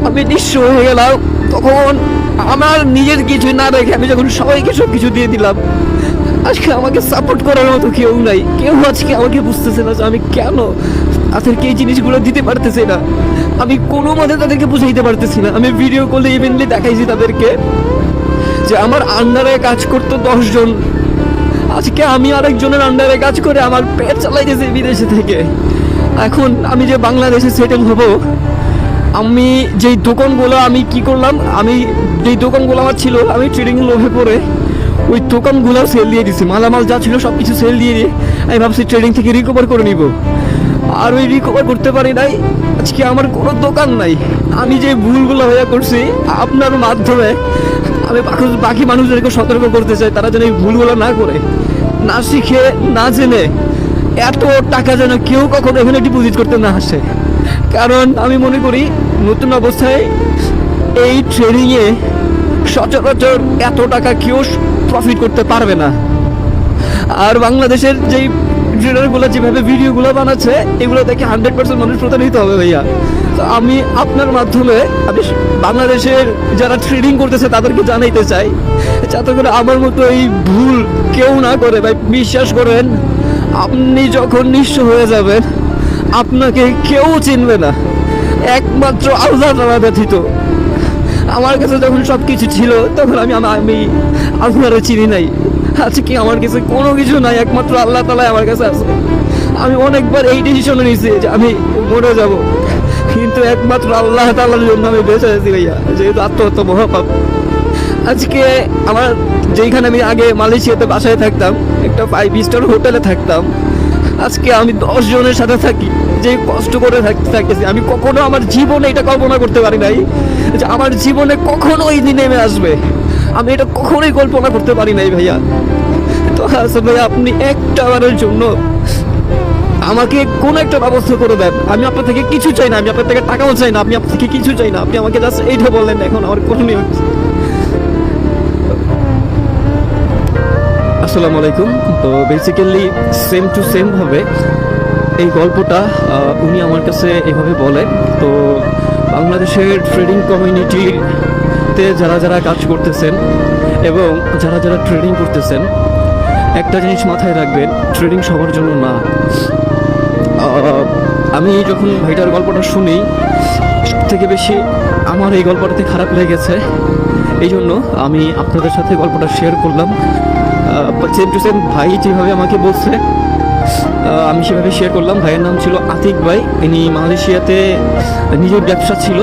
আমি নিঃস্ব হয়ে গেলাম। তখন আমার নিজের কিছু না রেখে আমি যখন সবাইকে সব কিছু দিয়ে দিলাম, আজকে আমাকে সাপোর্ট করার মতো কেউ নাই। কেউ আজকে আমাকে বুঝতেছে না যে আমি কেন তাদেরকে এই জিনিসগুলো দিতে পারতেছি না। আমি কোনো মতে তাদেরকে বুঝাইতে পারতেছি না। আমি ভিডিও কলে ইভেনলি দেখাইছি তাদেরকে যে আমার আন্ডারে কাজ করতো 10 জন, আজকে আমি আরেকজনের আন্ডারে কাজ করে আমার পেট চালাইতেছি বিদেশে থেকে। এখন আমি যে বাংলাদেশে সেটেল হব, আমি যেই দোকানগুলো আমি কি করলাম, আমি যেই দোকানগুলো আমার ছিল, আমি ট্রেডিং লোভে পড়ে ওই দোকানগুলো সেল দিয়ে দিছি। মালামাল যা ছিল সব কিছু সেল দিয়ে দিয়ে আমি ভাবছি ট্রেডিং থেকে রিকভার করে নিব। আর ওই রিকভার করতে পারি নাই। আজকে আমার কোনো দোকান নাই। আমি যে ভুলগুলো হয়ে করছি আপনার মাধ্যমে আমি বাকি মানুষদেরকে সতর্ক করতে চাই, তারা যেন এই ভুলগুলো না করে, না শিখে, না জেনে এত টাকা যেন কেউ কখনো এখানে ডিপোজিট করতে না আসে। কারণ আমি মনে করি নতুন অবস্থায় এই ট্রেডিংয়ে সচরাচর এত টাকা কেউ প্রফিট করতে পারবে না। আর বাংলাদেশের যেই ট্রেডারগুলো যেভাবে ভিডিওগুলো বানাচ্ছে, এগুলো দেখে 100% মানুষ প্রতারিত হবে ভাইয়া। তো আমি আপনার মাধ্যমে আমি বাংলাদেশের যারা ট্রেডিং করতেছে তাদেরকে জানাইতে চাই, যাতে করে আমার মতো এই ভুল কেউ না করে। ভাই বিশ্বাস করেন, আপনি যখন নিঃস্ব হয়ে যাবেন আপনাকে কেউ চিনবে না, একমাত্র আল্লাহ তাআলা ব্যতীত। আমার কাছে যখন সব কিছু ছিল তখন আমি আল্লাহরে চিনি নাই। আজকে আমার কাছে কোনো কিছু নাই, একমাত্র আল্লাহ তাআলাই আমার কাছে আছে। আমি অনেকবার এই ডিসিশন নিয়েছি যে আমি মরে যাব, কিন্তু একমাত্র আল্লাহ তাআলার জন্য আমি বেঁচে আছি ভাইয়া, যেহেতু আত্মহত্যা মহাপাপ। আজকে আমার যেখানে আমি আগে মালয়েশিয়াতে বাসায় থাকতাম, একটা 5 স্টার হোটেলে থাকতাম, আজকে আমি 10 জনের সাথে থাকি, যে কষ্ট করে থাকতেছি। আমি কখনো আমার জীবনে এটা কল্পনা করতে পারি নাই যে আমার জীবনে কখনো এই দিন নেমে আসবে। আমি এটা কখনোই কল্পনা করতে পারি নাই ভাইয়া। তো আসলে আপনি একটা বারের জন্য আমাকে কোন একটা ব্যবস্থা করে দেন। আমি আপনার থেকে কিছু চাই না, আমি আপনার থেকে টাকাও চাই না, আমি আপনার থেকে কিছু চাই না। আপনি আমাকে জাস্ট এইটা বললেন, এখন আমার কোনো নিয়ম। আসসালামু আলাইকুম। তো বেসিক্যালি সেম টু সেম ভাবে এই গল্পটা উনি আমার কাছে এভাবে বলেন। তো বাংলাদেশের ট্রেডিং কমিউনিটিতে যারা যারা কাজ করতেছেন এবং যারা যারা ট্রেডিং করতেছেন, একটা জিনিস মাথায় রাখবেন, ট্রেডিং সবার জন্য না। আমি যখন ভাইটার গল্পটা শুনি, সব থেকে বেশি আমার এই গল্পটাতে খারাপ লেগেছে, এই জন্য আমি আপনাদের সাথে গল্পটা শেয়ার করলাম। সেম টু সেম ভাই যেভাবে আমাকে বলছে আমি সেভাবে শেয়ার করলাম। ভাইয়ের নাম ছিল আতিক ভাই, ইনি মালয়েশিয়াতে নিজের ব্যবসা ছিল।